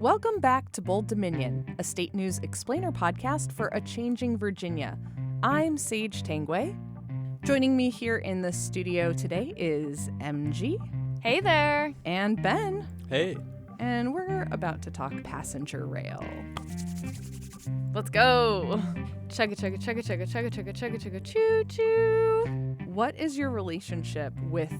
Welcome back to Bold Dominion, a state news explainer podcast for a changing Virginia. I'm Sage Tangway. Joining me here in the studio today is MG. Hey there. And Ben. Hey. And we're about to talk passenger rail. Let's go. Chugga, chugga, chugga, chugga, chugga, chugga, chugga, chugga, choo, choo. What is your relationship with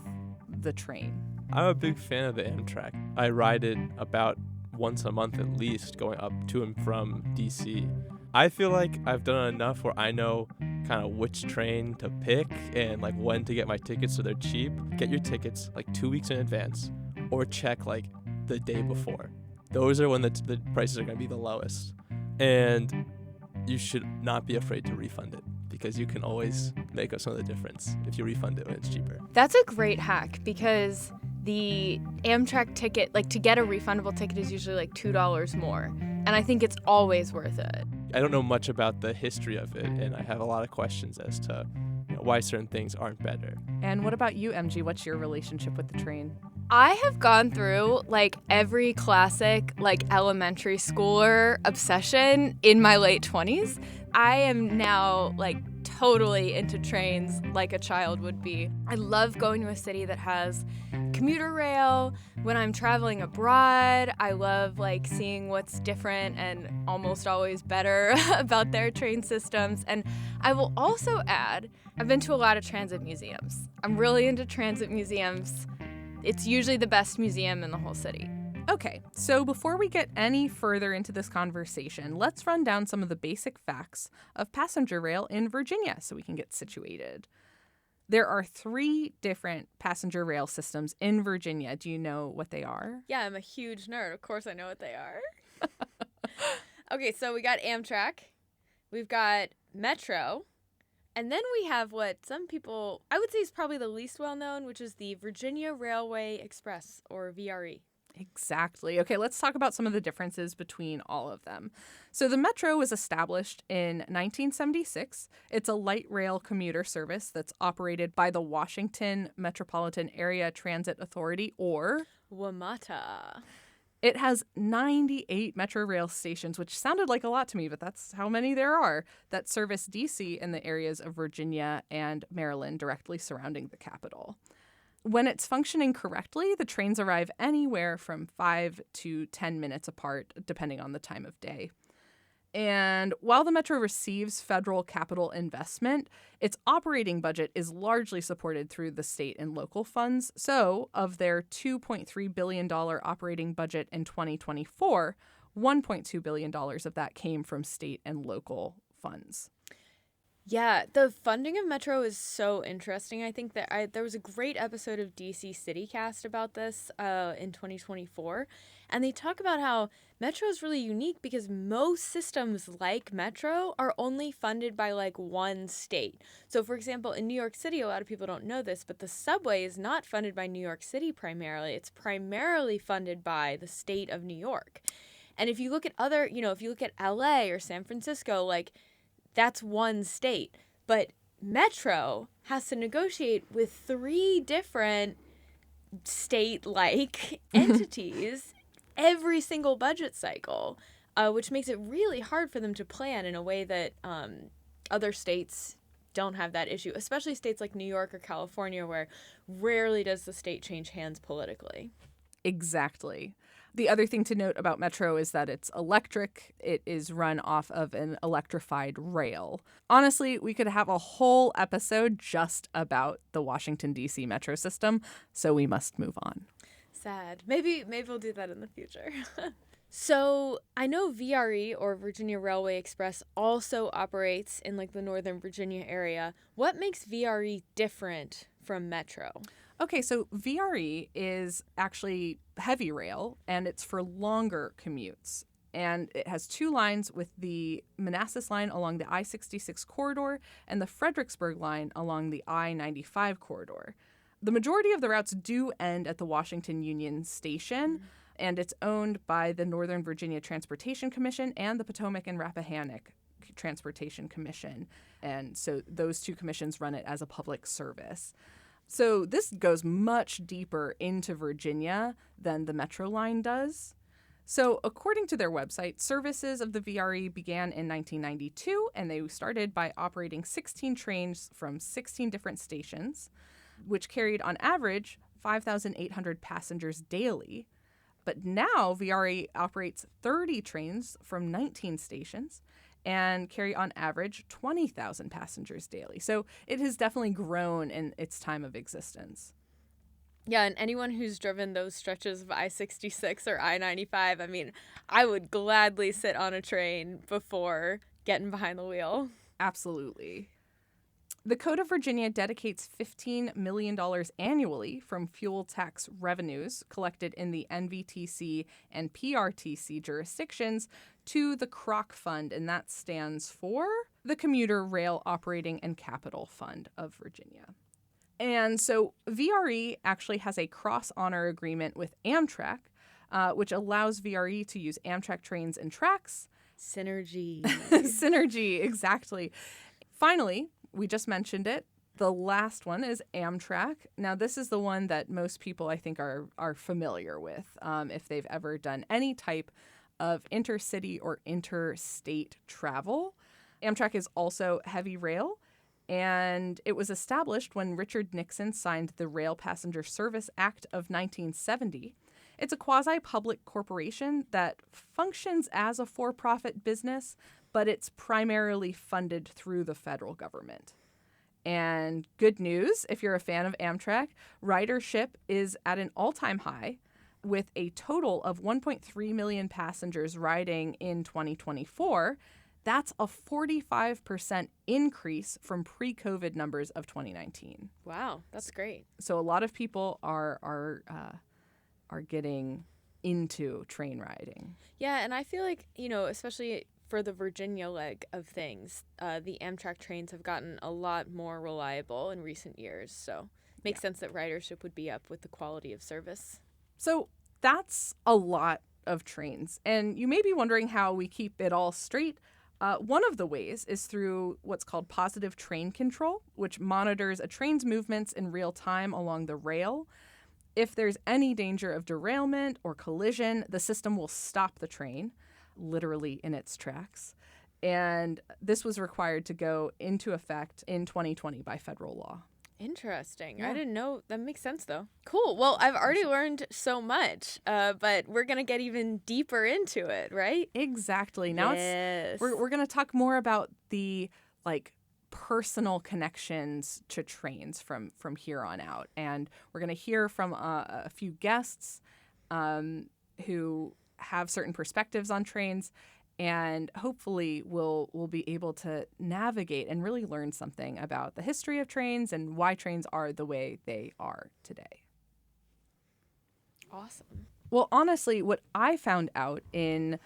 the train? I'm a big fan of the Amtrak. I ride it about once a month at least, going up to and from DC. I feel like I've done enough where I know kind of which train to pick and like when to get my tickets so they're cheap. Get your tickets like 2 weeks in advance or check like the day before. Those are when the prices are going to be the lowest. And you should not be afraid to refund it because you can always make up some of the difference if you refund it when it's cheaper. That's a great hack because the Amtrak ticket, like to get a refundable ticket is usually like $2 more. And I think it's always worth it. I don't know much about the history of it, and I have a lot of questions as to why certain things aren't better. And what about you, MG? What's your relationship with the train? I have gone through like every classic like elementary schooler obsession in my late 20s. I am now like totally into trains like a child would be. I love going to a city that has commuter rail. When I'm traveling abroad, I love like seeing what's different and almost always better about their train systems. And I will also add, I've been to a lot of transit museums. I'm really into transit museums. It's usually the best museum in the whole city. Okay, so before we get any further into this conversation, let's run down some of the basic facts of passenger rail in Virginia so we can get situated. There are 3 different passenger rail systems in Virginia. Do you know what they are? Yeah, I'm a huge nerd. Of course I know what they are. Okay, so we got Amtrak. We've got Metro. And then we have what some people, I would say is probably the least well-known, which is the Virginia Railway Express, or VRE. Exactly. Okay, let's talk about some of the differences between all of them. So the Metro was established in 1976. It's a light rail commuter service that's operated by the Washington Metropolitan Area Transit Authority, or WMATA. It has 98 Metro rail stations, which sounded like a lot to me, but that's how many there are, that service DC and the areas of Virginia and Maryland directly surrounding the capital. When it's functioning correctly, the trains arrive anywhere from 5 to 10 minutes apart, depending on the time of day. And while the Metro receives federal capital investment, its operating budget is largely supported through the state and local funds. So, of their $2.3 billion operating budget in 2024, $1.2 billion of that came from state and local funds. Yeah, the funding of Metro is so interesting. I think that there was a great episode of DC CityCast about this in 2024. And they talk about how Metro is really unique because most systems like Metro are only funded by like one state. So, for example, in New York City, a lot of people don't know this, but the subway is not funded by New York City primarily. It's primarily funded by the state of New York. And if you look at other, if you look at LA or San Francisco, like that's one state. But Metro has to negotiate with 3 different state-like entities every single budget cycle, which makes it really hard for them to plan in a way that other states don't have that issue, especially states like New York or California, where rarely does the state change hands politically. Exactly. The other thing to note about Metro is that it's electric. It is run off of an electrified rail. Honestly, we could have a whole episode just about the Washington, D.C. Metro system, so we must move on. Sad. Maybe we'll do that in the future. So I know VRE, or Virginia Railway Express, also operates in like the Northern Virginia area. What makes VRE different from Metro? Okay, so VRE is actually heavy rail, and it's for longer commutes. And it has 2 lines, with the Manassas line along the I-66 corridor and the Fredericksburg line along the I-95 corridor. The majority of the routes do end at the Washington Union Station, and it's owned by the Northern Virginia Transportation Commission and the Potomac and Rappahannock Transportation Commission. And so those 2 commissions run it as a public service. So this goes much deeper into Virginia than the Metro line does. So, according to their website, services of the VRE began in 1992, and they started by operating 16 trains from 16 different stations, which carried on average 5,800 passengers daily. But now VRE operates 30 trains from 19 stations and carry on average 20,000 passengers daily. So it has definitely grown in its time of existence. Yeah, and anyone who's driven those stretches of I-66 or I-95, I mean, I would gladly sit on a train before getting behind the wheel. Absolutely. The Code of Virginia dedicates $15 million annually from fuel tax revenues collected in the NVTC and PRTC jurisdictions to the CROC Fund, and that stands for the Commuter Rail Operating and Capital Fund of Virginia. And so VRE actually has a cross-honor agreement with Amtrak, which allows VRE to use Amtrak trains and tracks. Synergy. Synergy, exactly. Finally, we just mentioned it. The last one is Amtrak. Now, this is the one that most people, I think, are familiar with if they've ever done any type of intercity or interstate travel. Amtrak is also heavy rail, and it was established when Richard Nixon signed the Rail Passenger Service Act of 1970. It's a quasi-public corporation that functions as a for-profit business, but it's primarily funded through the federal government. And good news, if you're a fan of Amtrak, ridership is at an all-time high with a total of 1.3 million passengers riding in 2024. That's a 45% increase from pre-COVID numbers of 2019. Wow, that's great. So a lot of people are getting into train riding. Yeah, and I feel like, especially for the Virginia leg of things, the Amtrak trains have gotten a lot more reliable in recent years. So makes sense that ridership would be up with the quality of service. So that's a lot of trains. And you may be wondering how we keep it all straight. One of the ways is through what's called positive train control, which monitors a train's movements in real time along the rail. If there's any danger of derailment or collision, the system will stop the train, literally in its tracks. And this was required to go into effect in 2020 by federal law. Interesting. Yeah. I didn't know. That makes sense, though. Cool. Well, I've already learned so much, but we're going to get even deeper into it, right? Exactly. Now we're going to talk more about the personal connections to trains from here on out. And we're going to hear from a few guests who have certain perspectives on trains, and hopefully we'll be able to navigate and really learn something about the history of trains and why trains are the way they are today. Awesome. Well, honestly, what I found out in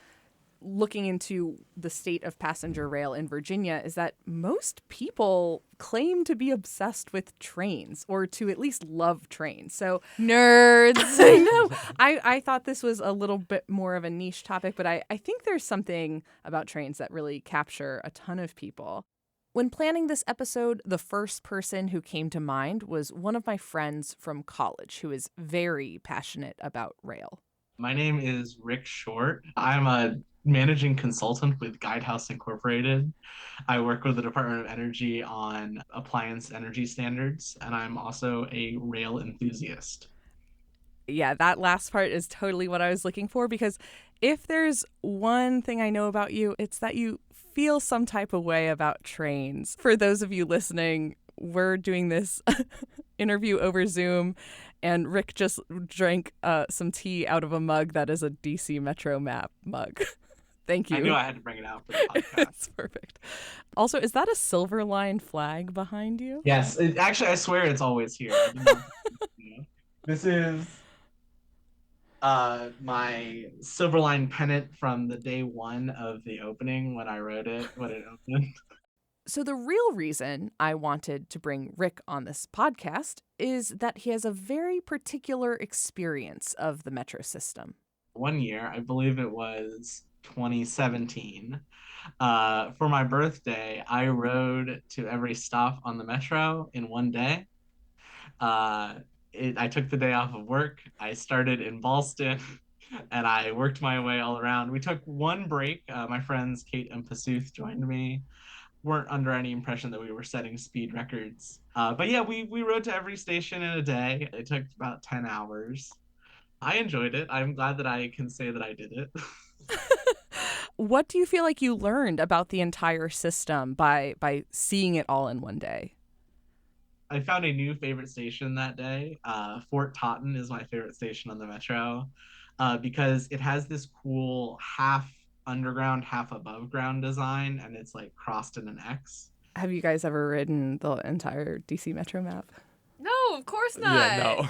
looking into the state of passenger rail in Virginia is that most people claim to be obsessed with trains, or to at least love trains. So Nerds. I know. I thought this was a little bit more of a niche topic, but I think there's something about trains that really capture a ton of people. When planning this episode, the first person who came to mind was one of my friends from college who is very passionate about rail. My name is Rick Short. I'm a managing consultant with Guidehouse Incorporated. I work with the Department of Energy on appliance energy standards, and I'm also a rail enthusiast. Yeah, that last part is totally what I was looking for, because if there's one thing I know about you, it's that you feel some type of way about trains. For those of you listening, we're doing this interview over Zoom, and Rick just drank some tea out of a mug that is a DC Metro map mug. Thank you. I knew I had to bring it out for the podcast. It's perfect. Also, is that a Silver Line flag behind you? Yes, actually, I swear it's always here. I did not- This is my Silverline pennant from the day one of the opening when I wrote it, when it opened. So the real reason I wanted to bring Rick on this podcast is that he has a very particular experience of the metro system. One year, I believe it was 2017, for my birthday, I rode to every stop on the metro in one day. I took the day off of work. I started in Ballston. and I worked my way all around. We took one break. My friends Kate and Pasuth joined me. Weren't under any impression that we were setting speed records. But yeah, we rode to every station in a day. It took about 10 hours. I enjoyed it. I'm glad that I can say that I did it. What do you feel like you learned about the entire system by seeing it all in one day? I found a new favorite station that day. Fort Totten is my favorite station on the Metro because it has this cool half underground, half above ground design, and it's like crossed in an X. Have you guys ever ridden the entire DC Metro map? No, of course not. Yeah, no.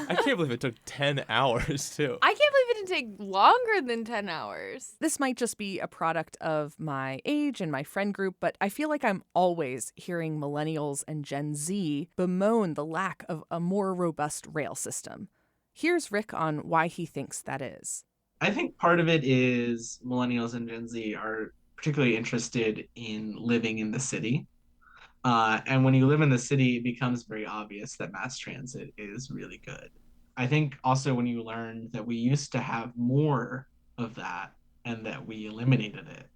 I can't believe it took 10 hours, too. I can't believe it didn't take longer than 10 hours. This might just be a product of my age and my friend group, but I feel like I'm always hearing millennials and Gen Z bemoan the lack of a more robust rail system. Here's Rick on why he thinks that is. I think part of it is millennials and Gen Z are particularly interested in living in the city. And when you live in the city, it becomes very obvious that mass transit is really good. I think also when you learn that we used to have more of that and that we eliminated it,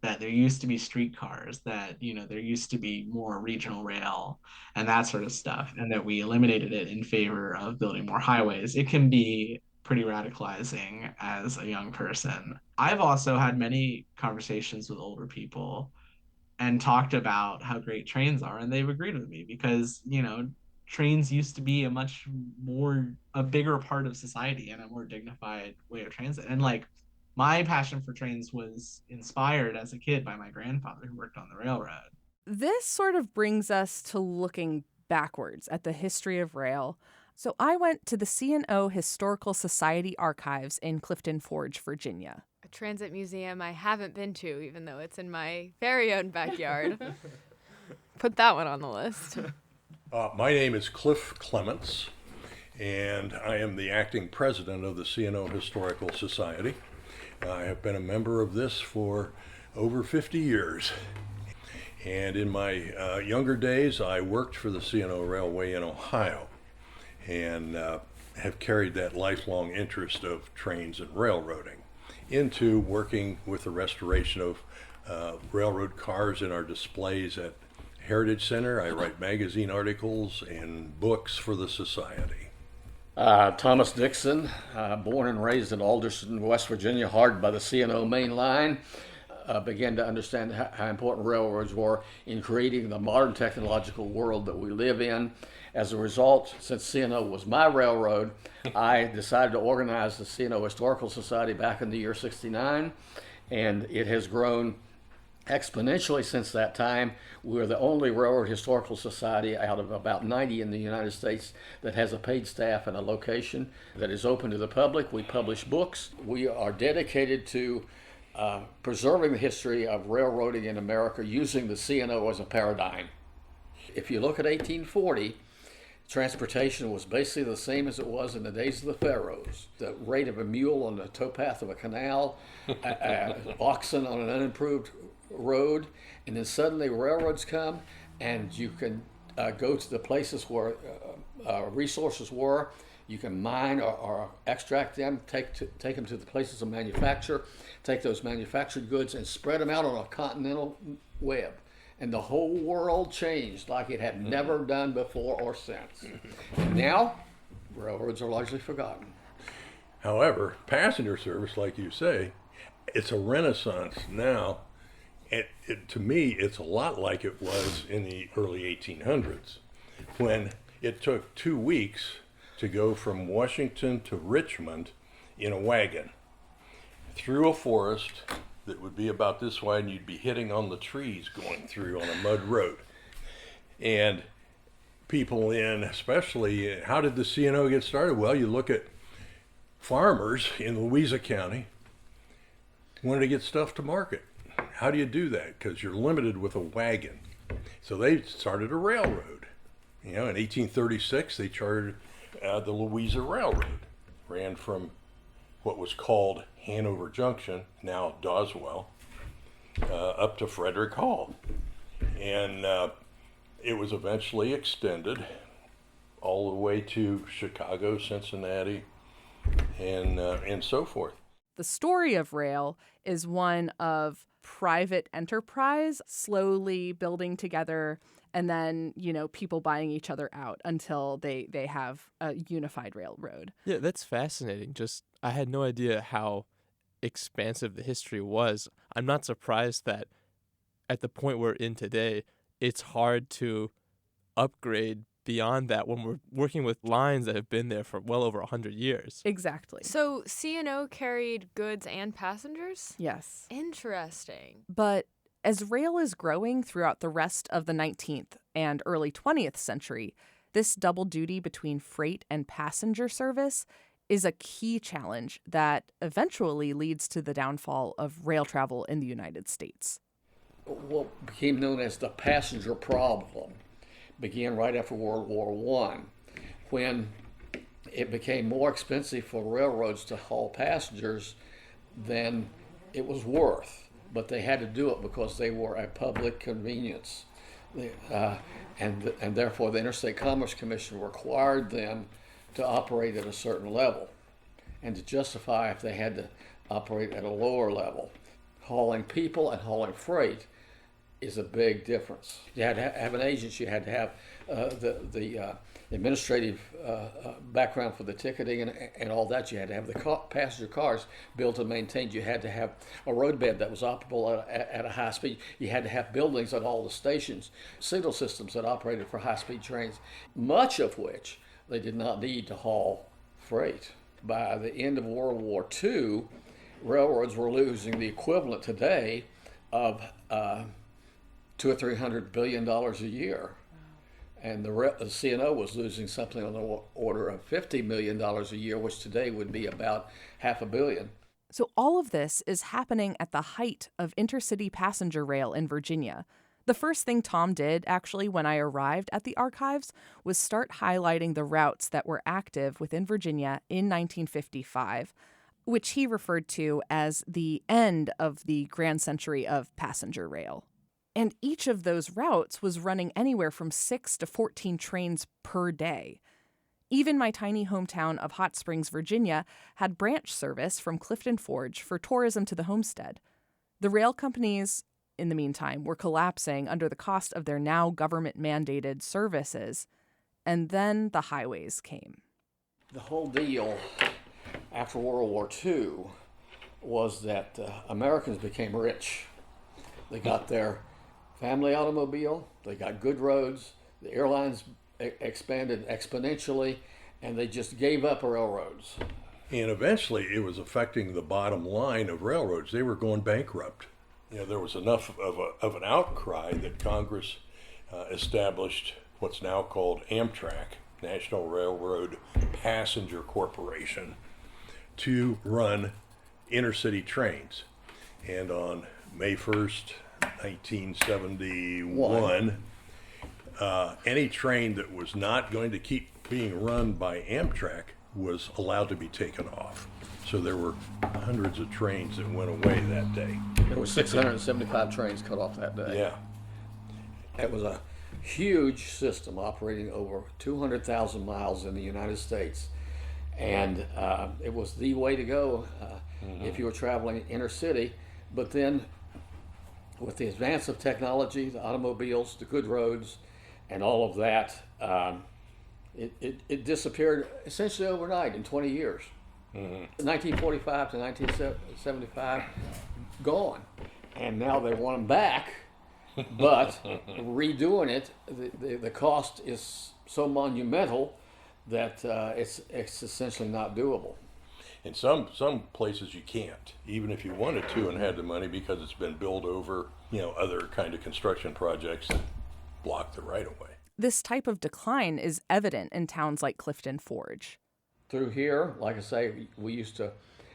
that there used to be streetcars, that, there used to be more regional rail and that sort of stuff, and that we eliminated it in favor of building more highways, it can be pretty radicalizing as a young person. I've also had many conversations with older people and talked about how great trains are, and they've agreed with me because trains used to be a bigger part of society and a more dignified way of transit. And like my passion for trains was inspired as a kid by my grandfather who worked on the railroad. This sort of brings us to looking backwards at the history of rail. So I went to the C&O Historical Society archives in Clifton Forge, Virginia. A transit museum I haven't been to, even though it's in my very own backyard. Put that one on the list. My name is Cliff Clements, and I am the acting president of the C&O Historical Society. I have been a member of this for over 50 years. And in my younger days, I worked for the C&O Railway in Ohio, and have carried that lifelong interest of trains and railroading into working with the restoration of railroad cars in our displays at Heritage Center. I write magazine articles and books for the Society. Thomas Dixon, born and raised in Alderson, West Virginia, hard by the C&O main line. Began to understand how important railroads were in creating the modern technological world that we live in. As a result, since C&O was my railroad, I decided to organize the C&O Historical Society back in the year '69, and it has grown exponentially since that time. We're the only railroad historical society out of about 90 in the United States that has a paid staff and a location that is open to the public. We publish books. We are dedicated to preserving the history of railroading in America using the C&O as a paradigm. If you look at 1840, transportation was basically the same as it was in the days of the pharaohs. The rate of a mule on the towpath of a canal, oxen on an unimproved road, and then suddenly railroads come and you can go to the places where resources were. You can mine or extract them, take them to the places of manufacture, take those manufactured goods and spread them out on a continental web. And the whole world changed like it had never done before or since. And now, railroads are largely forgotten. However, passenger service, like you say, it's a renaissance now. To me, it's a lot like it was in the early 1800s, when it took 2 weeks to go from Washington to Richmond in a wagon through a forest that would be about this wide, and you'd be hitting on the trees going through on a mud road. And people especially, how did the C&O get started? Well, you look at farmers in Louisa County wanted to get stuff to market. How do you do that? Because you're limited with a wagon. So they started a railroad. In 1836, they chartered the Louisa Railroad. Ran from what was called Hanover Junction, now Doswell, up to Frederick Hall. And it was eventually extended all the way to Chicago, Cincinnati, and so forth. The story of rail is one of private enterprise slowly building together and then, people buying each other out until they have a unified railroad. Yeah, that's fascinating. I had no idea how expansive the history was. I'm not surprised that at the point we're in today, it's hard to upgrade beyond that when we're working with lines that have been there for well over 100 years. Exactly. So C&O carried goods and passengers? Yes. Interesting. But as rail is growing throughout the rest of the 19th and early 20th century, this double duty between freight and passenger service is a key challenge that eventually leads to the downfall of rail travel in the United States. What became known as the passenger problem began right after World War I, when it became more expensive for railroads to haul passengers than it was worth. But they had to do it because they were a public convenience. And therefore the Interstate Commerce Commission required them to operate at a certain level and to justify if they had to operate at a lower level. Hauling people and hauling freight is a big difference. You had to have an agent, you had to have the administrative background for the ticketing and all that. You had to have the passenger cars built and maintained. You had to have a roadbed that was operable at a high speed. You had to have buildings at all the stations, signal systems that operated for high-speed trains, much of which they did not need to haul freight. By the end of World War II, railroads were losing the equivalent today of $200 or $300 billion a year. And the C&O was losing something on the order of $50 million a year, which today would be about $500 million. So all of this is happening at the height of intercity passenger rail in Virginia. The first thing Tom did, actually, when I arrived at the archives, was start highlighting the routes that were active within Virginia in 1955, which he referred to as the end of the grand century of passenger rail. And each of those routes was running anywhere from 6 to 14 trains per day. Even my tiny hometown of Hot Springs, Virginia, had branch service from Clifton Forge for tourism to the homestead. The rail companies, in the meantime, were collapsing under the cost of their now government-mandated services. And then the highways came. The whole deal after World War II was that Americans became rich. They got their family automobile, they got good roads, the airlines expanded exponentially, and they just gave up railroads. And eventually it was affecting the bottom line of railroads. They were going bankrupt. There was enough of an outcry that Congress established what's now called Amtrak, National Railroad Passenger Corporation, to run intercity trains. And on May 1st, 1971, any train that was not going to keep being run by Amtrak was allowed to be taken off. So there were hundreds of trains that went away that day. There were 675 trains cut off that day. Yeah. It was a huge system operating over 200,000 miles in the United States. And it was the way to go if you were traveling intercity. But then with the advance of technology, the automobiles, the good roads, and all of that, it disappeared essentially overnight in 20 years. 1945 to 1975, gone. And now they want them back, but redoing it, the cost is so monumental that it's essentially not doable. In some places you can't, even if you wanted to and had the money, because it's been built over, other kind of construction projects that block the right of way. This type of decline is evident in towns like Clifton Forge. Through here, like I say, we used to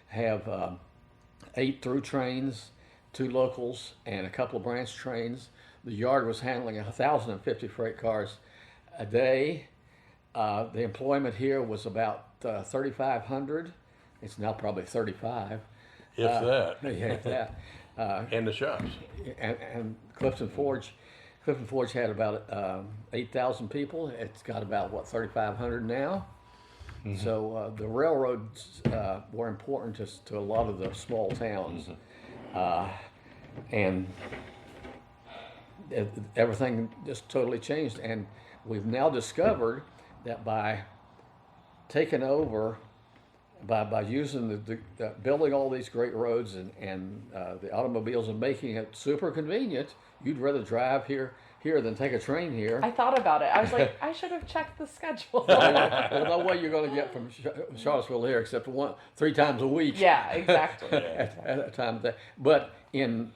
have 8 through trains, 2 locals, and a couple of branch trains. The yard was handling 1,050 freight cars a day. The employment here was about 3,500. It's now probably 35. If that. Yeah, if that. And the shops. And Clifton Forge had about 8,000 people. It's got about, 3,500 now. So the railroads were important to a lot of the small towns. And everything just totally changed. And we've now discovered that by taking over, by using building all these great roads and the automobiles and making it super convenient, you'd rather drive here than take a train here. I thought about it. I was like, I should have checked the schedule. Well, no way you're going to get from Charlottesville here except 3 times a week. Yeah, exactly. at a time that, but in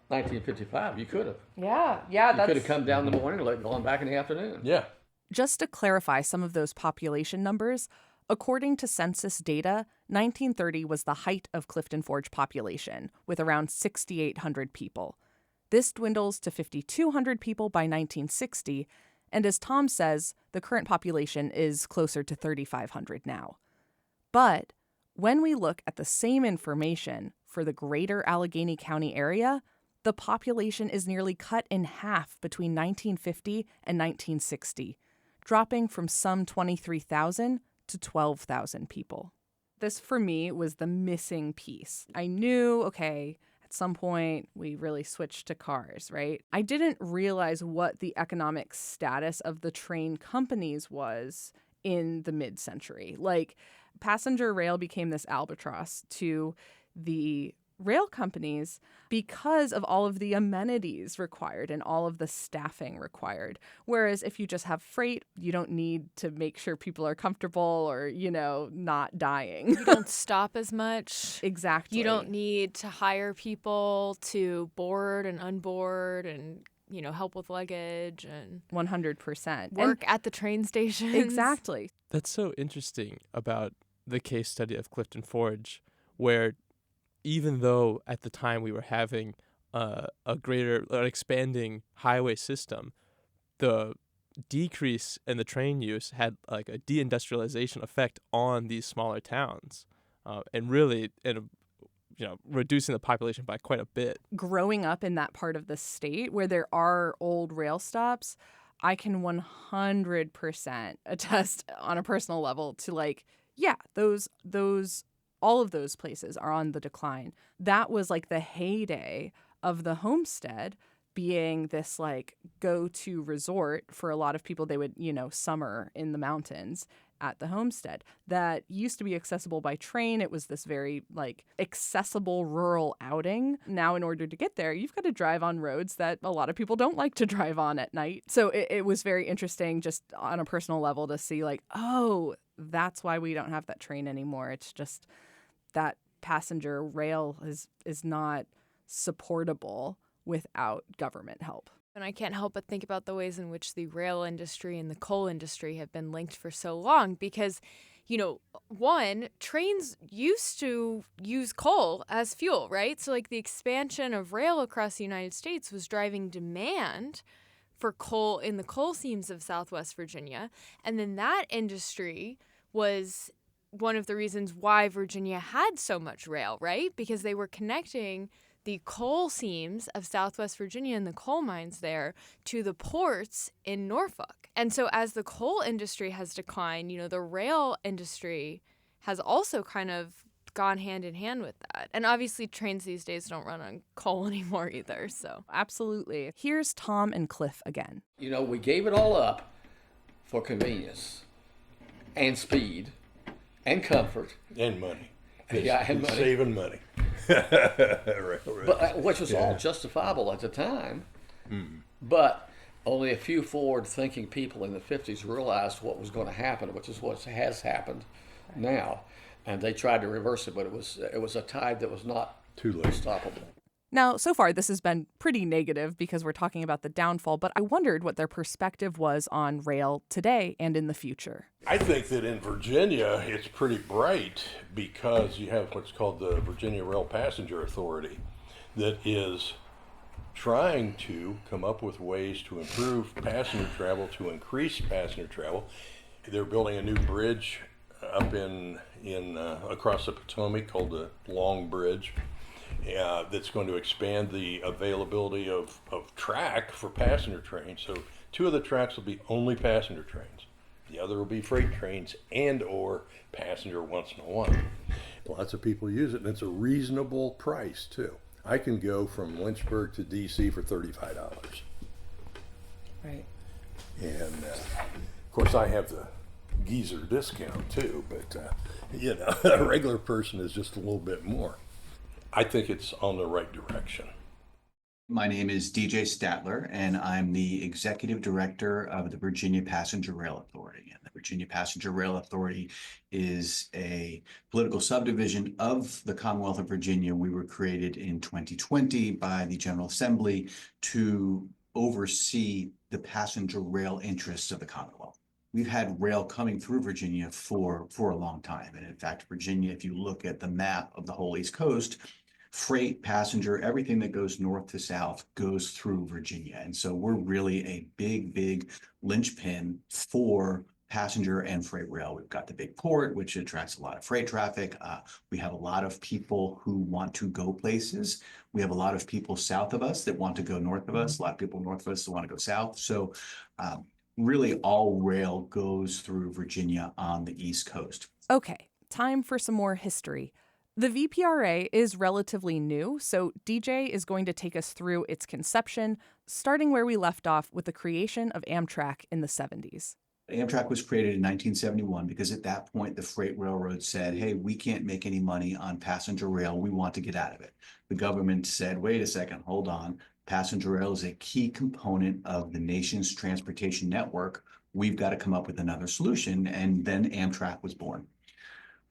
1955, you could have. Yeah, You could have come down in the morning and gone back in the afternoon. Yeah. Just to clarify some of those population numbers, according to census data, 1930 was the height of Clifton Forge population, with around 6,800 people. This dwindles to 5,200 people by 1960, and as Tom says, the current population is closer to 3,500 now. But when we look at the same information for the greater Allegheny County area, the population is nearly cut in half between 1950 and 1960, dropping from some 23,000 to 12,000 people. This, for me, was the missing piece. I knew, okay, at some point we really switched to cars, right? I didn't realize what the economic status of the train companies was in the mid-century. Like, passenger rail became this albatross to the rail companies because of all of the amenities required and all of the staffing required. Whereas if you just have freight, you don't need to make sure people are comfortable or, not dying. You don't stop as much. Exactly. You don't need to hire people to board and unboard and, help with luggage and 100%. work at the train stations. Exactly. That's so interesting about the case study of Clifton Forge, where even though at the time we were having an expanding highway system, the decrease in the train use had like a deindustrialization effect on these smaller towns, and really, reducing the population by quite a bit. Growing up in that part of the state where there are old rail stops, I can 100% attest on a personal level to those all of those places are on the decline. That was like the heyday of the homestead being this go-to resort for a lot of people. They would, summer in the mountains at the homestead. That used to be accessible by train. It was this very accessible rural outing. Now, in order to get there, you've got to drive on roads that a lot of people don't like to drive on at night. So it was very interesting just on a personal level to see that's why we don't have that train anymore. It's just that passenger rail is not supportable without government help. And I can't help but think about the ways in which the rail industry and the coal industry have been linked for so long because, trains used to use coal as fuel, right? So the expansion of rail across the United States was driving demand for coal in the coal seams of Southwest Virginia. And then that industry was one of the reasons why Virginia had so much rail, right? Because they were connecting the coal seams of Southwest Virginia and the coal mines there to the ports in Norfolk. And so as the coal industry has declined, the rail industry has also kind of gone hand in hand with that. And obviously trains these days don't run on coal anymore either, so. Absolutely. Here's Tom and Cliff again. We gave it all up for convenience and speed and comfort. And money. Yeah, and money. Saving money. But, which was all justifiable at the time. But only a few forward-thinking people in the 50s realized what was going to happen, which is what has happened now. And they tried to reverse it, but it was a tide that was not too late. Unstoppable. Now, so far, this has been pretty negative because we're talking about the downfall, but I wondered what their perspective was on rail today and in the future. I think that in Virginia, it's pretty bright because you have what's called the Virginia Rail Passenger Authority that is trying to come up with ways to improve passenger travel, to increase passenger travel. They're building a new bridge up in across the Potomac called the Long Bridge. That's going to expand the availability of track for passenger trains. So 2 of the tracks will be only passenger trains. The other will be freight trains and or passenger once in a while. Lots of people use it, and it's a reasonable price too. I can go from Lynchburg to DC for $35. Right. And of course, I have the geezer discount too, but a regular person is just a little bit more. I think it's on the right direction. My name is DJ Statler, and I'm the Executive Director of the Virginia Passenger Rail Authority. And the Virginia Passenger Rail Authority is a political subdivision of the Commonwealth of Virginia. We were created in 2020 by the General Assembly to oversee the passenger rail interests of the Commonwealth. We've had rail coming through Virginia for a long time. And in fact, Virginia, if you look at the map of the whole East Coast, freight, passenger, everything that goes north to south goes through Virginia. And so we're really a big linchpin for passenger and freight rail. We've got the big port, which attracts a lot of freight traffic. We have a lot of people who want to go places. We have a lot of people south of us that want to go north of us, a lot of people north of us that want to go south. So really all rail goes through Virginia on the East Coast. Okay, time for some more history. The VPRA is relatively new, so DJ is going to take us through its conception, starting where we left off with the creation of Amtrak in the 70s. Amtrak was created in 1971 because at that point, the freight railroad said, hey, we can't make any money on passenger rail. We want to get out of it. The government said, wait a second, hold on. Passenger rail is a key component of the nation's transportation network. We've got to come up with another solution. And then Amtrak was born.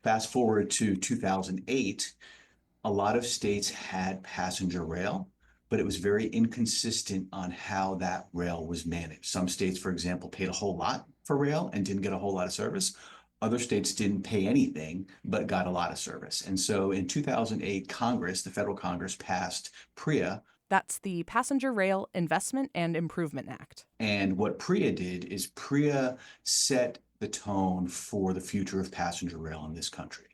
Fast forward to 2008, a lot of states had passenger rail, but it was very inconsistent on how that rail was managed. Some states, for example, paid a whole lot for rail and didn't get a whole lot of service. Other states didn't pay anything, but got a lot of service. And so in 2008, Congress, the federal Congress, passed PRIA. That's the Passenger Rail Investment and Improvement Act. And what PRIA did is PRIA set the tone for the future of passenger rail in this country.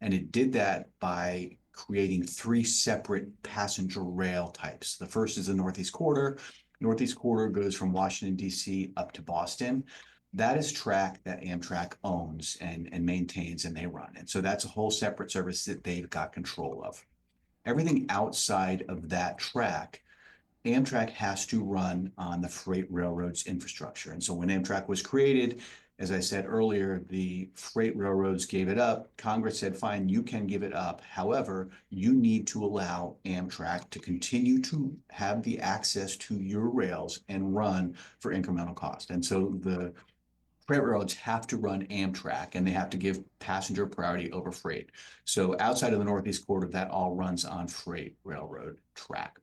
And it did that by creating three separate passenger rail types. The first is the Northeast Corridor. Northeast Corridor goes from Washington, D.C. up to Boston. That is track that Amtrak owns and maintains, and they run. And so that's a whole separate service that they've got control of. Everything outside of that track, Amtrak has to run on the freight railroad's infrastructure. And so when Amtrak was created, as I said earlier, the freight railroads gave it up. Congress said, fine, you can give it up. However, you need to allow Amtrak to continue to have the access to your rails and run for incremental cost. And so the freight railroads have to run Amtrak, and they have to give passenger priority over freight. So outside of the Northeast Corridor, that all runs on freight railroad track.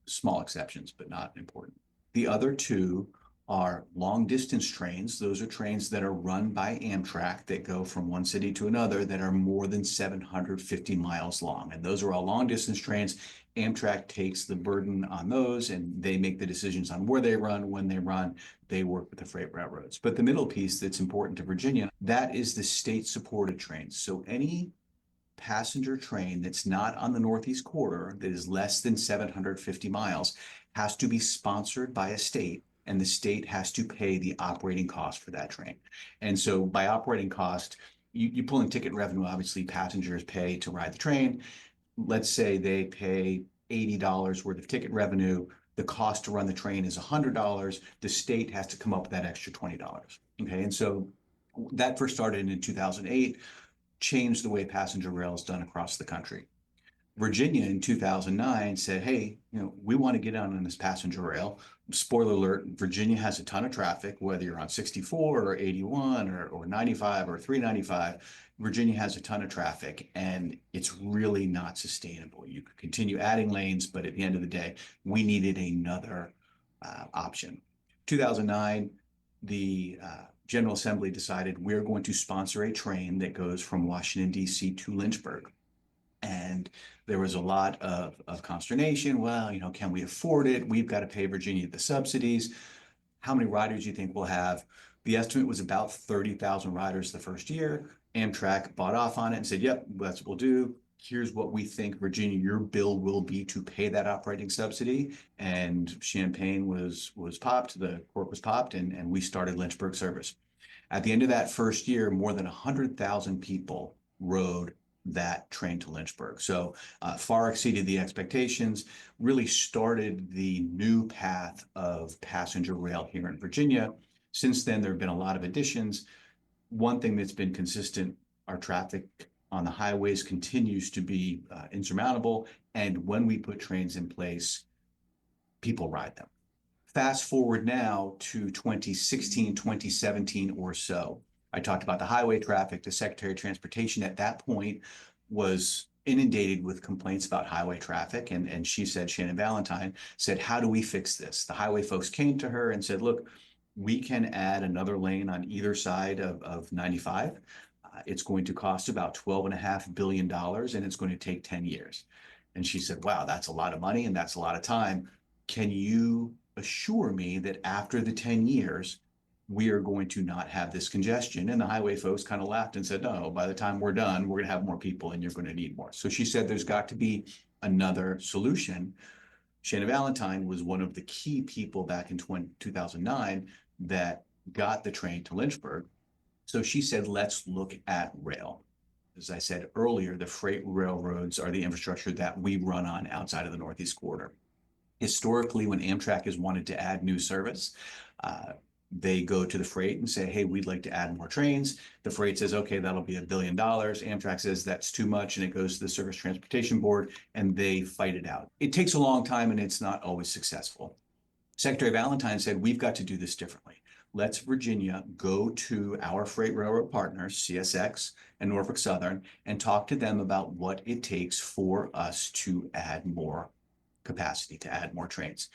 Small exceptions, but not important. The other two are long distance trains. Those are trains that are run by Amtrak that go from one city to another that are more than 750 miles long. And those are all long distance trains. Amtrak takes the burden on those, and they make the decisions on where they run, when they run. They work with the freight railroads. But the middle piece that's important to Virginia, that is the state supported trains. So any passenger train that's not on the Northeast Corridor that is less than 750 miles has to be sponsored by a state, and the state has to pay the operating cost for that train. And so by operating cost, you pull in ticket revenue, obviously passengers pay to ride the train. Let's say they pay $80 worth of ticket revenue. The cost to run the train is $100. The state has to come up with that extra $20. Okay, and so that first started in 2008, changed the way passenger rail is done across the country. Virginia in 2009 said, hey, we want to get on this passenger rail. Spoiler alert, Virginia has a ton of traffic, whether you're on 64 or 81 or 95 or 395. Virginia has a ton of traffic, and it's really not sustainable. You could continue adding lanes, but at the end of the day, we needed another option. 2009, the General Assembly decided we're going to sponsor a train that goes from Washington, D.C. to Lynchburg. And there was a lot of consternation. Well, can we afford it? We've got to pay Virginia the subsidies. How many riders do you think we'll have? The estimate was about 30,000 riders the first year. Amtrak bought off on it and said, yep, that's what we'll do. Here's what we think, Virginia, your bill will be to pay that operating subsidy. And champagne was popped, the cork was popped, and we started Lynchburg service. At the end of that first year, more than 100,000 people rode that train to Lynchburg. So far exceeded the expectations, really started the new path of passenger rail here in Virginia. Since then, there have been a lot of additions. One thing that's been consistent, our traffic on the highways continues to be insurmountable. And when we put trains in place, people ride them. Fast forward now to 2016, 2017 or so. I talked about the highway traffic. The Secretary of Transportation at that point was inundated with complaints about highway traffic. And she said, Shannon Valentine said, how do we fix this? The highway folks came to her and said, look, we can add another lane on either side of 95. It's going to cost about $12.5 billion and it's going to take 10 years. And she said, wow, that's a lot of money and that's a lot of time. Can you assure me that after the 10 years, we are going to not have this congestion? And the highway folks kind of laughed and said, no, by the time we're done, we're going to have more people and you're going to need more. So she said, there's got to be another solution. Shannon Valentine was one of the key people back in 2009 that got the train to Lynchburg. So she said, let's look at rail. As I said earlier, the freight railroads are the infrastructure that we run on outside of the Northeast Corridor. Historically, when Amtrak has wanted to add new service, they go to the freight and say, hey, we'd like to add more trains. The freight says, okay, that'll be $1 billion. Amtrak says that's too much, and it goes to the Surface Transportation Board, and they fight it out. It takes a long time, and it's not always successful. Secretary Valentine said, we've got to do this differently. Let's Virginia go to our freight railroad partners, CSX and Norfolk Southern, and talk to them about what it takes for us to add more capacity, to add more trains.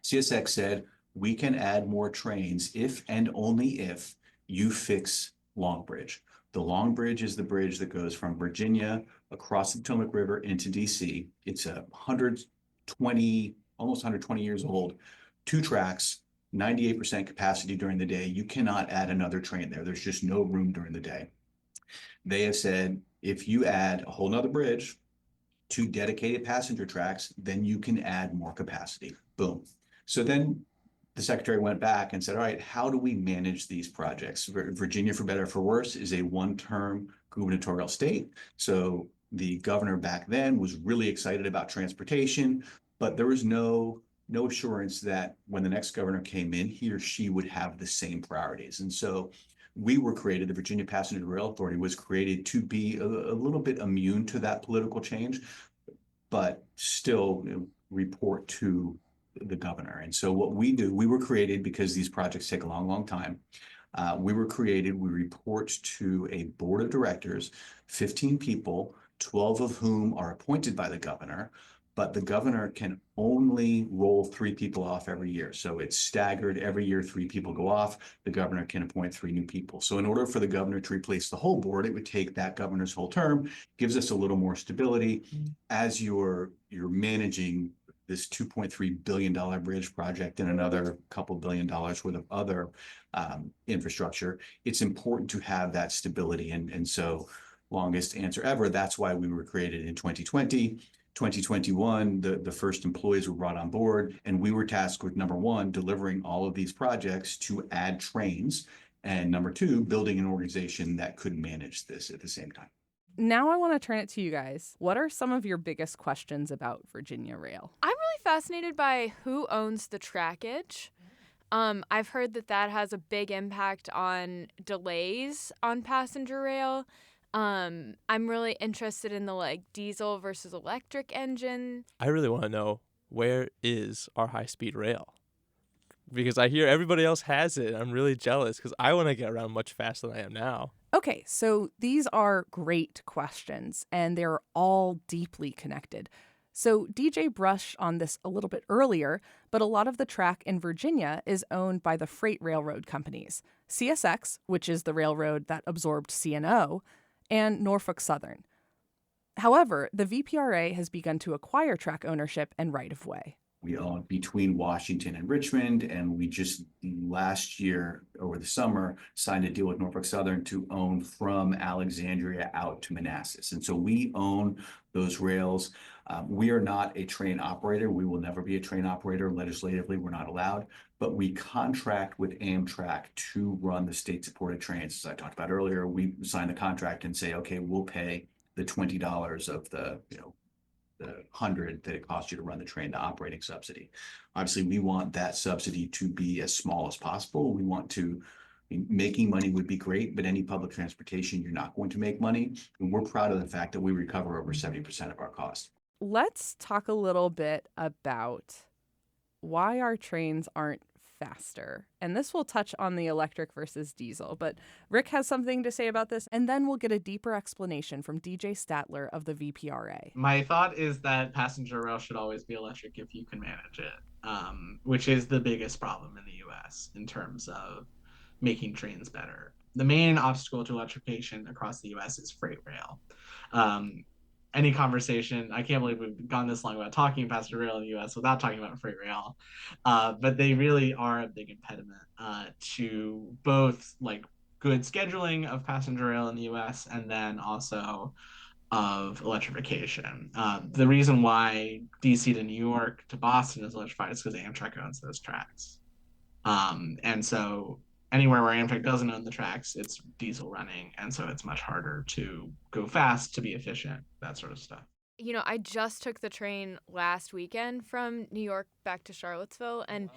CSX said, we can add more trains if and only if you fix Long Bridge. The Long Bridge is the bridge that goes from Virginia across the Potomac River into DC. It's almost 120 years old, 2 tracks, 98% capacity during the day. You cannot add another train there. There's just no room during the day. They have said, if you add a whole nother bridge, 2 dedicated passenger tracks, then you can add more capacity. Boom. So then the secretary went back and said, all right, how do we manage these projects? Virginia, for better or for worse, is a one-term gubernatorial state. So the governor back then was really excited about transportation, but there was no assurance that when the next governor came in, he or she would have the same priorities. And so we were created, the Virginia Passenger Rail Authority was created to be a little bit immune to that political change, but still report to the governor. And so what we do, we were created because these projects take a long, long time. We report to a board of directors, 15 people, 12 of whom are appointed by the governor, but the governor can only roll 3 people off every year. So it's staggered. Every year, 3 people go off. The governor can appoint 3 new people. So in order for the governor to replace the whole board, it would take that governor's whole term, gives us a little more stability. As you're managing this $2.3 billion bridge project and another couple $1 billion worth of other infrastructure, it's important to have that stability. And so, longest answer ever, that's why we were created in 2020. 2021, the first employees were brought on board, and we were tasked with, number 1, delivering all of these projects to add trains, and number 2, building an organization that could manage this at the same time. Now I want to turn it to you guys. What are some of your biggest questions about Virginia Rail? I'm really fascinated by who owns the trackage. I've heard that has a big impact on delays on passenger rail. I'm really interested in the diesel versus electric engine. I really want to know, where is our high-speed rail? Because I hear everybody else has it. I'm really jealous because I want to get around much faster than I am now. Okay, so these are great questions, and they're all deeply connected. So DJ brushed on this a little bit earlier, but a lot of the track in Virginia is owned by the freight railroad companies, CSX, which is the railroad that absorbed CNO, and Norfolk Southern. However, the VPRA has begun to acquire track ownership and right-of-way. We own between Washington and Richmond, and we just last year over the summer signed a deal with Norfolk Southern to own from Alexandria out to Manassas. And so we own those rails. We are not a train operator. We will never be a train operator. Legislatively, we're not allowed, but we contract with Amtrak to run the state-supported trains. As I talked about earlier, we sign the contract and say, okay, we'll pay the $20 of the, the 100 that it costs you to run the train, the operating subsidy. Obviously, we want that subsidy to be as small as possible. We want to, making money would be great, but any public transportation, you're not going to make money. And we're proud of the fact that we recover over 70% of our costs. Let's talk a little bit about why our trains aren't faster. And this will touch on the electric versus diesel, but Rick has something to say about this, and then we'll get a deeper explanation from DJ Statler of the VPRA. My thought is that passenger rail should always be electric if you can manage it, which is the biggest problem in the US in terms of making trains better. The main obstacle to electrification across the US is freight rail. Any conversation, I can't believe we've gone this long about talking passenger rail in the US without talking about freight rail, but they really are a big impediment to both like good scheduling of passenger rail in the US and then also of electrification. The reason why DC to New York to Boston is electrified is because Amtrak owns those tracks. And so anywhere where Amtrak doesn't own the tracks, it's diesel running. And so it's much harder to go fast, to be efficient, that sort of stuff. You know, I just took the train last weekend from New York back to Charlottesville, and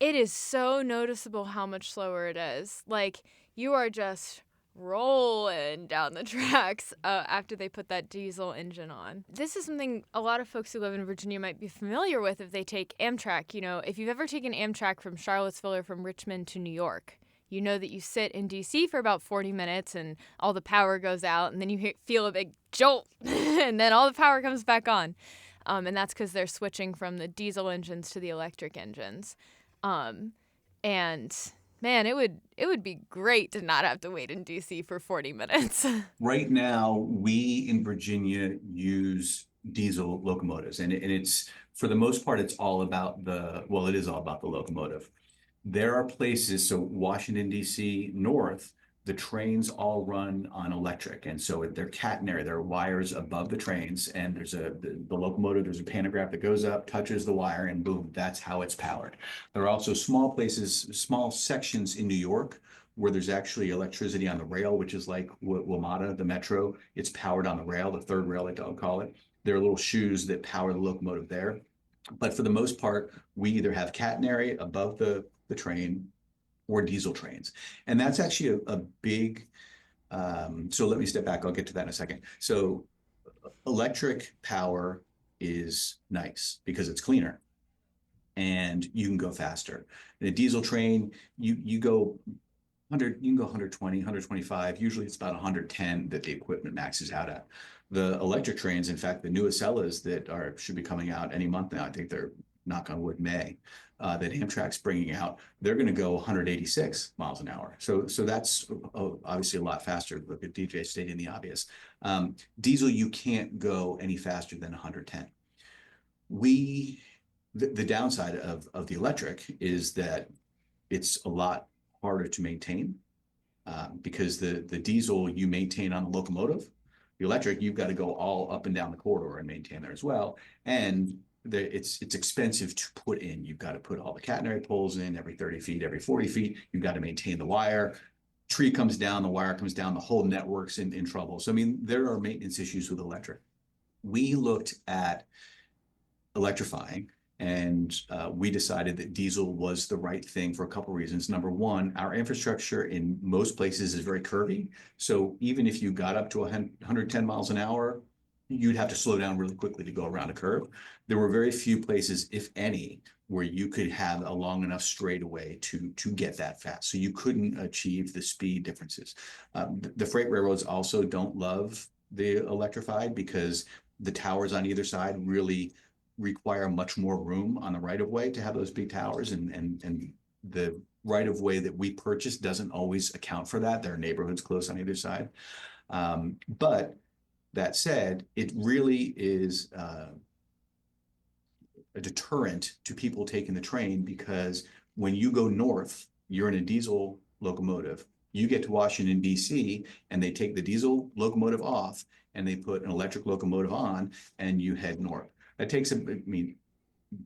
it is so noticeable how much slower it is. Like, you are just rolling down the tracks after they put that diesel engine on. This is something a lot of folks who live in Virginia might be familiar with if they take Amtrak. You know, if you've ever taken Amtrak from Charlottesville or from Richmond to New York, you know that you sit in DC for about 40 minutes and all the power goes out, and then you feel a big jolt and then all the power comes back on. And that's because they're switching from the diesel engines to the electric engines. And man, it would be great to not have to wait in DC for 40 minutes. Right now, we in Virginia use diesel locomotives, and it's, for the most part, it's all about it is all about the locomotive. There are places, so Washington, D.C. north, the trains all run on electric. And so they're catenary, there are wires above the trains, and there's the locomotive, there's a pantograph that goes up, touches the wire, and boom, that's how it's powered. There are also small places, small sections in New York where there's actually electricity on the rail, which is like WMATA, the metro. It's powered on the rail, the third rail, they call it. There are little shoes that power the locomotive there. But for the most part, we either have catenary above the train or diesel trains. And that's actually a big, so let me step back, I'll get to that in a second. So electric power is nice because it's cleaner and you can go faster. In a diesel train, you go 100, you can go 120, 125, usually it's about 110 that the equipment maxes out at. The electric trains, in fact, the new Acellas that should be coming out any month now, I think they're, knock on wood, May, that Amtrak's bringing out, they're going to go 186 miles an hour. So that's obviously a lot faster. Look at DJ stating the obvious. Diesel, you can't go any faster than 110. The downside of the electric is that it's a lot harder to maintain because the diesel you maintain on the locomotive, the electric, you've got to go all up and down the corridor and maintain there as well. And it's expensive to put in. You've got to put all the catenary poles in every 30 feet, every 40 feet. You've got to maintain the wire. Tree comes down, the wire comes down, the whole network's in trouble. So, I mean, there are maintenance issues with electric. We looked at electrifying, and we decided that diesel was the right thing for a couple of reasons. Number one, our infrastructure in most places is very curvy. So even if you got up to 110 miles an hour, you'd have to slow down really quickly to go around a curve. There were very few places, if any, where you could have a long enough straightaway to get that fast. So you couldn't achieve the speed differences. The freight railroads also don't love the electrified because the towers on either side really require much more room on the right of way to have those big towers, and the right of way that we purchase doesn't always account for that. There are neighborhoods close on either side. But that said, it really is a deterrent to people taking the train, because when you go north, you're in a diesel locomotive. You get to Washington, D.C., and they take the diesel locomotive off and they put an electric locomotive on, and you head north. That takes,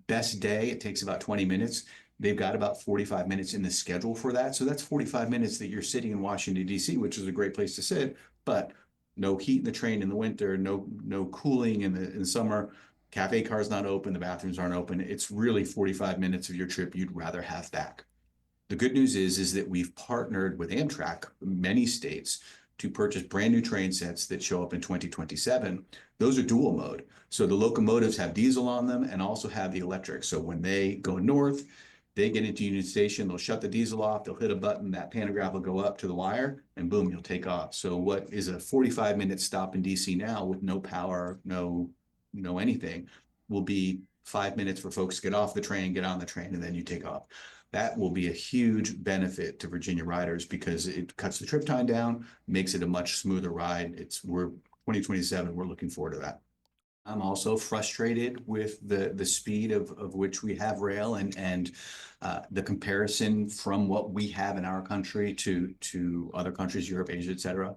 best day, it takes about 20 minutes. They've got about 45 minutes in the schedule for that. So that's 45 minutes that you're sitting in Washington, D.C., which is a great place to sit, but no heat in the train in the winter, no cooling in the summer. Cafe car's not open, the bathrooms aren't open. It's really 45 minutes of your trip you'd rather have back. The good news is that we've partnered with Amtrak, many states, to purchase brand new train sets that show up in 2027. Those are dual mode. So the locomotives have diesel on them and also have the electric. So when they go north, they get into Union Station, they'll shut the diesel off, they'll hit a button, that pantograph will go up to the wire, and boom, you'll take off. So what is a 45-minute stop in DC now with no power, no anything, will be 5 minutes for folks to get off the train, get on the train, and then you take off. That will be a huge benefit to Virginia riders because it cuts the trip time down, makes it a much smoother ride. We're 2027, we're looking forward to that. I'm also frustrated with the speed of which we have rail and the comparison from what we have in our country to other countries, Europe, Asia, et cetera.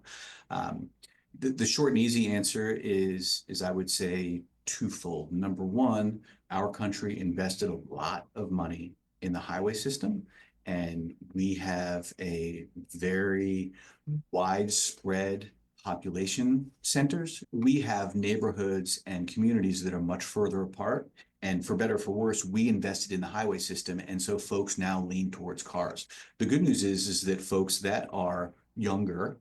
The short and easy answer is I would say twofold. Number one, our country invested a lot of money in the highway system, and we have a very widespread population centers. We have neighborhoods and communities that are much further apart. And for better or for worse, we invested in the highway system. And so folks now lean towards cars. The good news is that folks that are younger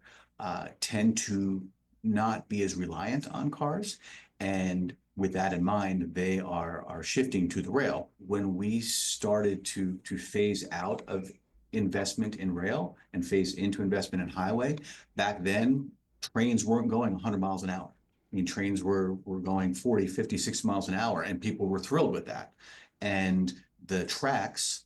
tend to not be as reliant on cars. And with that in mind, they are shifting to the rail. When we started to phase out of investment in rail and phase into investment in highway, back then, trains weren't going 100 miles an hour. I mean, trains were going 40, 50, 60 miles an hour, and people were thrilled with that. And the tracks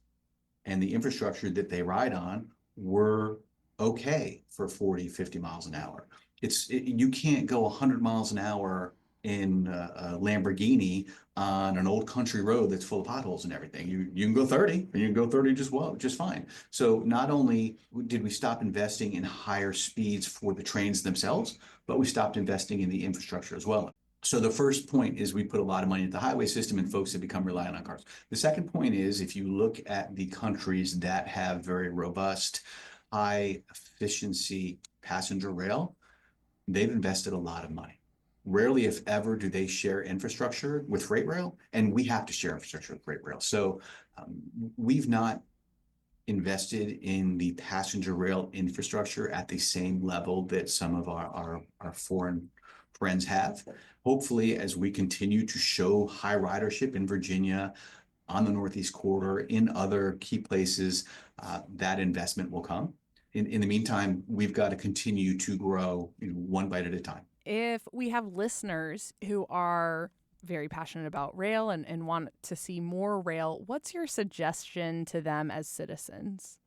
and the infrastructure that they ride on were okay for 40, 50 miles an hour. You can't go 100 miles an hour in a Lamborghini on an old country road that's full of potholes and everything. You can go 30, and you can go 30 just fine. So not only did we stop investing in higher speeds for the trains themselves, but we stopped investing in the infrastructure as well. So the first point is we put a lot of money into the highway system and folks have become reliant on cars. The second point is if you look at the countries that have very robust, high efficiency passenger rail, they've invested a lot of money. Rarely, if ever, do they share infrastructure with freight rail, and we have to share infrastructure with freight rail. So we've not invested in the passenger rail infrastructure at the same level that some of our foreign friends have. Hopefully, as we continue to show high ridership in Virginia, on the Northeast Corridor, in other key places, that investment will come. In the meantime, we've got to continue to grow one bite at a time. If we have listeners who are very passionate about rail and want to see more rail, what's your suggestion to them as citizens?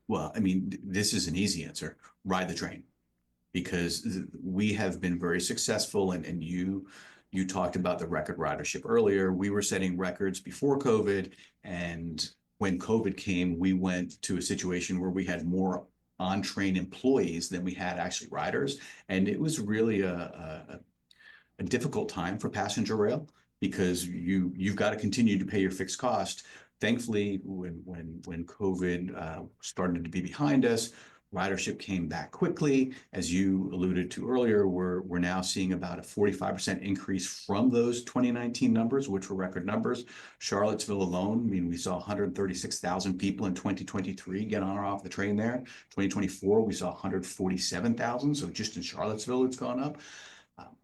Well, I mean, this is an easy answer. Ride the train. Because we have been very successful, and you talked about the record ridership earlier. We were setting records before COVID, and when COVID came, we went to a situation where we had more on-train employees than we had actually riders, and it was really a difficult time for passenger rail because you've got to continue to pay your fixed cost. Thankfully, when COVID started to be behind us, ridership came back quickly. As you alluded to earlier, we're now seeing about a 45% increase from those 2019 numbers, which were record numbers. Charlottesville alone, I mean, we saw 136,000 people in 2023 get on or off the train there. 2024, we saw 147,000. So just in Charlottesville, it's gone up.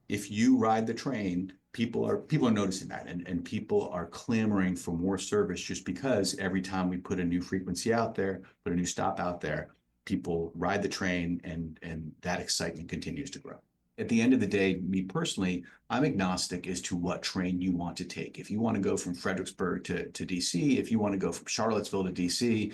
If you ride the train, people are noticing that, and people are clamoring for more service just because every time we put a new frequency out there, put a new stop out there, people ride the train, and that excitement continues to grow. At the end of the day, me personally, I'm agnostic as to what train you want to take. If you want to go from Fredericksburg to DC, if you want to go from Charlottesville to DC,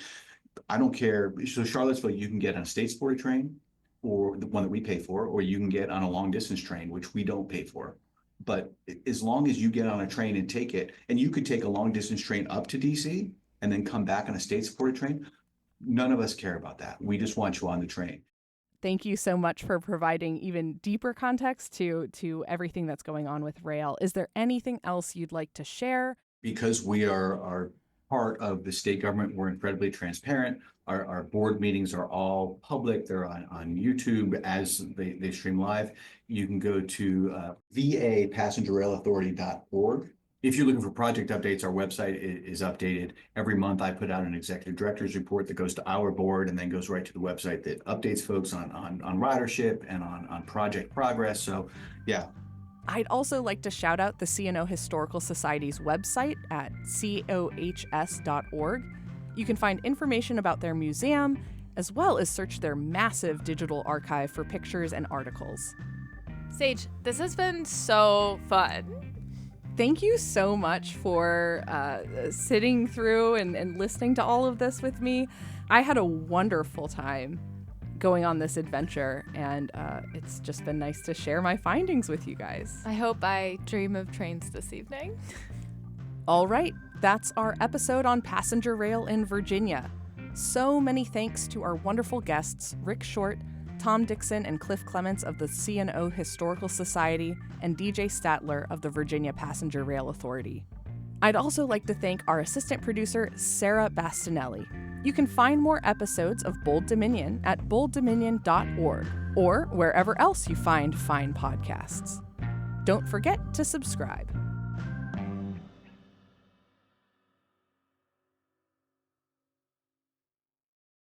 I don't care. So Charlottesville, you can get on a state sporty train, or the one that we pay for, or you can get on a long distance train, which we don't pay for. But as long as you get on a train and take it, and you could take a long distance train up to DC and then come back on a state supported train, none of us care about that. We just want you on the train. Thank you so much for providing even deeper context to everything that's going on with rail. Is there anything else you'd like to share? Because we are part of the state government, we're incredibly transparent. Our board meetings are all public. They're on YouTube as they stream live. You can go to vapassengerrailauthority.org. If you're looking for project updates, our website is updated. Every month I put out an executive director's report that goes to our board and then goes right to the website that updates folks on ridership and on project progress. So yeah. I'd also like to shout out the C&O Historical Society's website at cohs.org. You can find information about their museum, as well as search their massive digital archive for pictures and articles. Sage, this has been so fun. Thank you so much for sitting through and listening to all of this with me. I had a wonderful time going on this adventure, and it's just been nice to share my findings with you guys. I hope I dream of trains this evening. All right, that's our episode on passenger rail in Virginia. So many thanks to our wonderful guests, Rick Short, Tom Dixon, and Cliff Clements of the C&O Historical Society, and DJ Statler of the Virginia Passenger Rail Authority. I'd also like to thank our assistant producer, Sarah Bastinelli. You can find more episodes of Bold Dominion at bolddominion.org or wherever else you find fine podcasts. Don't forget to subscribe.